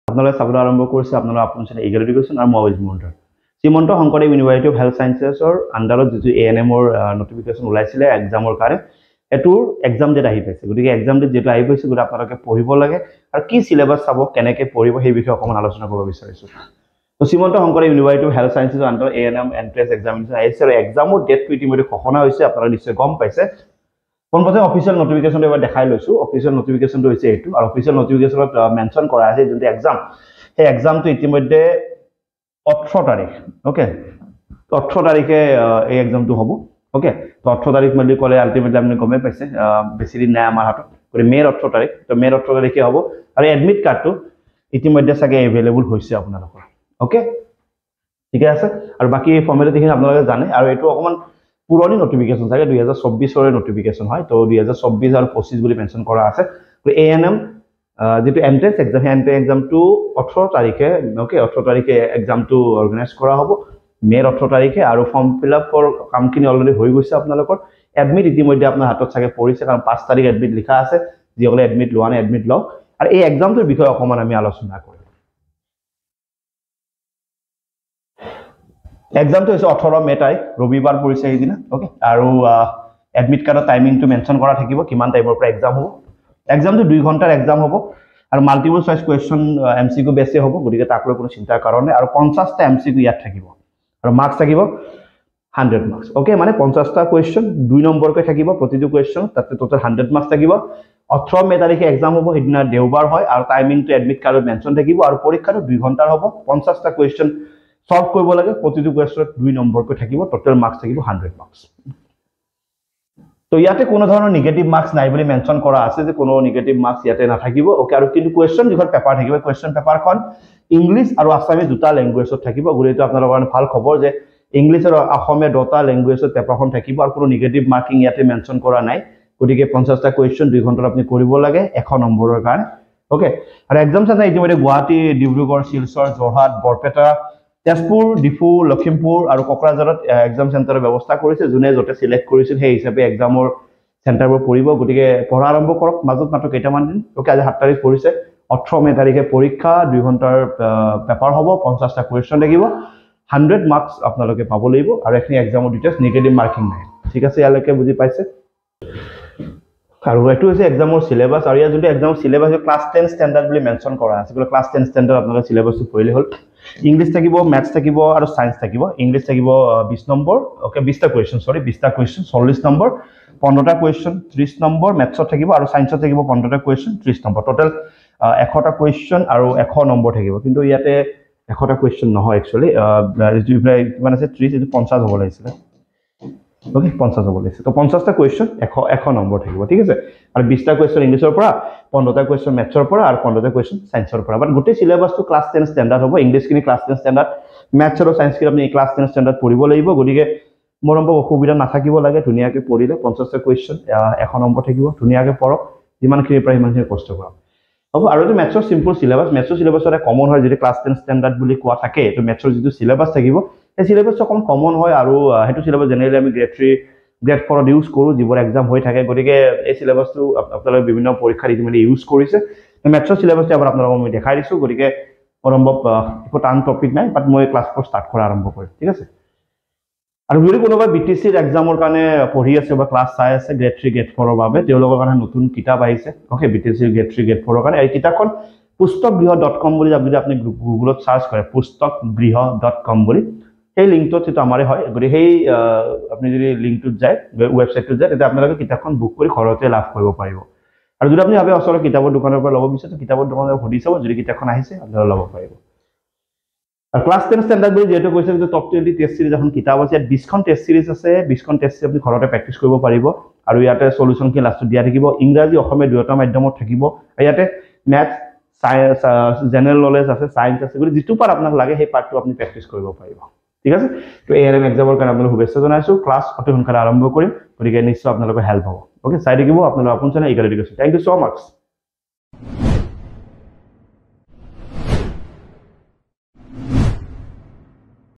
আপোনালোকে চাবলৈ আৰম্ভ কৰিছে আপোনালোকৰ আপোন চেনেল ইগল এডুকেশ্যন আৰু মই mentor Srimanta Sankardev university of health ছায়েন্সেছৰ আণ্ডাৰত যিটো এএনএমৰ নটিফিকেশ্যন ওলাইছিলে এক্সামৰ কাৰণে এটোৰ এক্সাম ডেট আহি পাইছে গতিকে এক্সাম ডেট যেটো আহি পাইছে গতিকে আপোনালোকে পঢ়িব লাগে আৰু কি সিলেবাস চাব কেনেকৈ পঢ়িব সেই বিষয়ে অকমান আলোচনা কৰিব বিচাৰিছো তো Srimanta Sankardev university of health ছায়েন্সেছৰ আণ্ডাৰত এএনএম এন্ট্ৰেন্স এক্সামিনেশ্যন আহিছে আৰু এক্সামৰ ডেটটো ইতিমধ্যে ঘোষণা হৈছে আপোনালোকে নিশ্চয় গম পাইছে কোনপথে অফিচিয়েল নটিফিকেশ্যনটো এবাৰ দেখাই লৈছো অফিচিয়েল নটিফিকেশ্যনটো হৈছে এইটো আৰু অফিচিয়েল নটিফিকেশ্যনত মেনশ্যন কৰা আছে যোনটো এক্সাম সেই এক্সামটো ইতিমধ্যে 18 তাৰিখ ওকে 18 তাৰিখে এই এক্সামটো হ'ব ওকে তো 18 তাৰিখ মানে কলে আলটিমেটলি আপুনি গমে পাইছে বেছি দিন নাই আমাৰ হাতত গৰি মে 18 তাৰিখ তো মে 18 তাৰিখে হ'ব আৰু এডমিট কাৰ্ডটো ইতিমধ্যে সাগে এভেইলেবল হৈছে আপোনালোকৰ ওকে ঠিক আছে আৰু বাকি ফৰ্মেলিটিখিনি আপোনালোকে জানে আৰু এটো অকমান পুৰণি নটিফিকেশ্যন থাকে 2024 ৰ নটিফিকেশ্যন হয় তো 2024 আৰু 25 বুলি মেনশ্যন কৰা আছে তো এএনএম যেটো এন্ট্ৰেন্স এক্সামটো 18 তাৰিখে ওকে 18 তাৰিখে এক্সামটো অৰ্গানাইজ কৰা হ'ব মে 18 তাৰিখে আৰু ফৰ্ম ফিলআপ কৰ কামখিনি অলৰেডি হৈ গৈছে আপোনালোকৰ এডমিট ইতিমধ্যে আপোনাৰ হাতত থাকে পৰিছে কাৰণ 5 তাৰিখ এডমিট লিখা আছে যিসকলে এডমিট লোৱা নাই এডমিট লওক আৰু এই এক্সামটোৰ বিষয়ে অকমান আমি আলোচনা কৰিম এক্সামটো হৈছে 18 মে তাৰিখ ৰবিবাৰ পৰিছে এই দিনা ওকে আৰু এডমিট কাৰ্ডৰ টাইমিংটো মেনশ্যন কৰা থাকিব কিমান টাইমৰ পৰা এক্সাম হ'ব এক্সামটো 2 ঘণ্টাৰ এক্সাম হ'ব আৰু মাল্টিপল চয়েস কোৱেশ্চন এমসিকিউ বেছে হ'ব গতিকে তাক লৈ কোনো চিন্তাৰ কাৰণ নাই আৰু 50টা এমসিকিউ ইয়াত থাকিব আৰু মাৰ্কস থাকিব 100 মাৰ্কস ওকে মানে 50টা কোৱেশ্চন 2 নম্বৰকৈ থাকিব প্ৰতিটো কোৱেশ্চন তাতে টোটাল 100 মাৰ্কস থাকিব 18 মে তাৰিখে এক্সাম হ'ব হিদিনা দেওবাৰ হয় আৰু টাইমিংটো এডমিট কাৰ্ডত মেনশ্যন থাকিব আৰু পৰীক্ষাটো 2 ঘণ্টাৰ হ'ব 50টা কোৱেশ্চন সলভ কৰিব লাগে প্ৰতিটো কোৱেশ্চনত 2 নম্বৰকৈ থাকিব টোটাল মাৰ্কস থাকিব 100 মাৰ্কস তো ইয়াতে কোনো ধৰণৰ নেগেটিভ মাৰ্কস নাই বুলি মেনশ্যন কৰা আছে যে কোনো নেগেটিভ মাৰ্কস ইয়াতে নাথাকিব ওকে আৰু কিন্তু কোৱেশ্চন যিখন পেপাৰ থাকিব কোৱেশ্চন পেপাৰখন ইংলিশ আৰু আসামী দুটা ল্যাঙ্গুৱেজত থাকিব গুৰিটো আপোনালোকৰ কাৰণে ভাল খবৰ যে ইংলিশ আৰু অসমীয়া দুটা ল্যাঙ্গুৱেজত পেপাৰখন থাকিব আৰু কোনো নেগেটিভ মাৰ্কিং ইয়াতে মেনশ্যন কৰা নাই গতিকে 50টা কোৱেশ্চন 2 ঘণ্টাত আপুনি কৰিব লাগে 100 নম্বৰৰ কাৰণে ওকে আৰু এক্সাম চেণ্টাৰ ইতিমধ্যে গুৱাহাটী ডিব্ৰুগড় শিলচৰ যোৰহাট বৰপেটা তেজপুৰ ডিফু লখিমপুৰ আৰু কোকৰাঝাৰত এক্সাম চেণ্টাৰৰ ব্যৱস্থা কৰিছে যোনে যতে সিলেক্ট কৰিছিল সেই হিচাপে এক্সামৰ চেণ্টাৰবোৰ পৰিব গতিকে পঢ়া আৰম্ভ কৰক মাজত মাত্ৰ কেইটামান দিন ওকে আজি 7 তাৰিখ পৰিছে 18 মে তাৰিখে পৰীক্ষা 2 ঘণ্টাৰ পেপাৰ হ'ব 50টা কোৱেশ্চন লাগিব 100 মাৰ্কস আপোনালোকে পাব লাগিব আৰু এখিনি এক্সামৰ ডিটেইলছ নেগেটিভ মাৰ্কিং নাই ঠিক আছে ইয়ালৈকে বুজি পাইছে আৰু এটো হৈছে এক্সামৰ সিলেবাস আৰু ইয়া যোনটো এক্সামৰ সিলেবাস ক্লাস 10 স্ট্যান্ডাৰ্ড বুলি মেনশ্যন কৰা আছে ক্লাস 10 স্ট্যান্ডাৰ্ড আপোনালোকে সিলেবাসটো পঢ়িলে হ'ল ইংলিশ থাকিব ম্যাথছ থাকিব আৰু সায়েন্স থাকিব ইংলিশ থাকিব 20 নম্বৰ ওকে 20টা কোৱেশ্চন 20টা কোৱেশ্চন 40 নম্বৰ 15টা কোৱেশ্চন 30 নম্বৰ ম্যাথছত থাকিব আৰু সায়েন্সত থাকিব 15টা কোৱেশ্চন 30 নম্বৰ টোটাল 100টা কোৱেশ্চন আৰু 100 নম্বৰ থাকিব কিন্তু ইয়াতে 100টা কোৱেশ্চন নহয় একচুয়ালি মানে আছে 30 এটো 50 হ'ব লাগিছিল ওকে 50 হ'ব লাগিছিল তো 50টা কোৱেশ্চন 100 নম্বৰ থাকিব ঠিক আছে আৰু 20টা কোৱেশ্চন ইংলিশৰ পৰা 15টা কোৱেশ্চন ম্যাথছৰ পৰা আৰু 15টা কোৱেশ্চন সায়েন্সৰ পৰা বাট গোটেই সিলেবাসটো ক্লাস 10 স্ট্যান্ডাৰ্ড হ'ব ইংলিশ কিনি ক্লাস 10 স্ট্যান্ডাৰ্ড ম্যাথছ আৰু সায়েন্স কিনি আপুনি ক্লাস 10 স্ট্যান্ডাৰ্ড পঢ়িব লাগিব গতিকে মৰম অসুবিধা নাথাকিব লাগে ধুনিয়াকৈ পঢ়িলে 50টা কোৱেশ্চন 100 নম্বৰ থাকিব ধুনিয়াকৈ পঢ়ক যিমানখিনি প্ৰায় ইমানখিনি কষ্ট কৰক হ'ব আৰু এটো ম্যাথছৰ সিম্পল সিলেবাস ম্যাথছৰ সিলেবাসৰে কমন হয় যদি ক্লাস 10 স্ট্যান্ডাৰ্ড বুলি কোৱা থাকে তো ম্যাথছৰ যিটো সিলেবাস থাকিব এই সিলেবাসটো কমন হয় আৰু হেতু সিলেবাস জেনেৰেলি আমি গ্ৰেড 3 গ্ৰেড 4 ত ইউজ কৰো যিবোৰ এক্সাম হৈ থাকে গতিকে এই সিলেবাসটো আপোনালোকে বিভিন্ন পৰীক্ষাত ইতিমধ্যে ইউজ কৰিছে ম্যাথছৰ সিলেবাসটো আবাৰ আপোনালোকক মই দেখাই দিছো গতিকে সম্ভৱ একো টান টপিক নাই বাট মই ক্লাস 4 স্টাৰ্ট কৰা আৰম্ভ কৰিম ঠিক আছে আৰু যদি কোনোবা বিটিসিৰ এক্সামৰ কাৰণে পঢ়ি আছে বা ক্লাস চাই আছে গ্ৰেড 3 গ্ৰেড 4 ৰ বাবে তেওঁলোকৰ কাৰণে নতুন কিতাপ আহিছে ওকে বিটিসিৰ গ্ৰেড 3 গ্ৰেড 4 ৰ কাৰণে এই কিতাপখন pustakgriha.com বুলি যদি আপুনি গুগলত সাৰ্চ কৰে pustakgriha.com বুলি সেই লিংকটো যেটো আমাৰে হয় গৰি সেই আপুনি যদি লিংকটোত যায় ওয়েবসাইটটোত যায় তেতিয়া আপোনালোকে কিতাপখন বুক কৰি ঘৰতে লাভ কৰিব পাৰিব আৰু যদি আপুনি ভাবে ওচৰৰ কিতাপৰ দোকানৰ পৰা ল'ব বিচাৰে কিতাপৰ দোকানৰ সুধি চাব যদি কিতাপখন আহিছে আপোনালোকে ল'ব পাৰিব আৰু ক্লাস 10 স্ট্যান্ডাৰ্ড বুলি যেটো কৈছে যে টপ 20 টেষ্ট সিৰিজ এখন কিতাপ আছে 20খন টেষ্ট সিৰিজ আছে 20খন টেষ্ট আপুনি ঘৰতে প্ৰেক্টিস কৰিব পাৰিব আৰু ইয়াতে সলিউশন কি লাষ্টত দিয়া থাকিব ইংৰাজী অসমীয়া দুয়োটা মাধ্যমত থাকিব ইয়াতে ম্যাথছ সায়েন্স জেনাৰেল নলেজ আছে সায়েন্স আছে গৰি যেটো পাৰ আপোনাক লাগে সেই পাৰ্টটো আপুনি প্ৰেক্টিস কৰিব পাৰিব ঠিক আছে তো এআৰএম এক্সামৰ কাৰণে আপোনাক শুভেচ্ছা জনাইছো ক্লাস অতি সোনকালে আৰম্ভ কৰিম গতিকে নিশ্চয় আপোনালোকৰ হেল্প হ'ব ওকে চাই থাকিব আপোনালোকৰ আপোন channel Eagle Education thank you so mass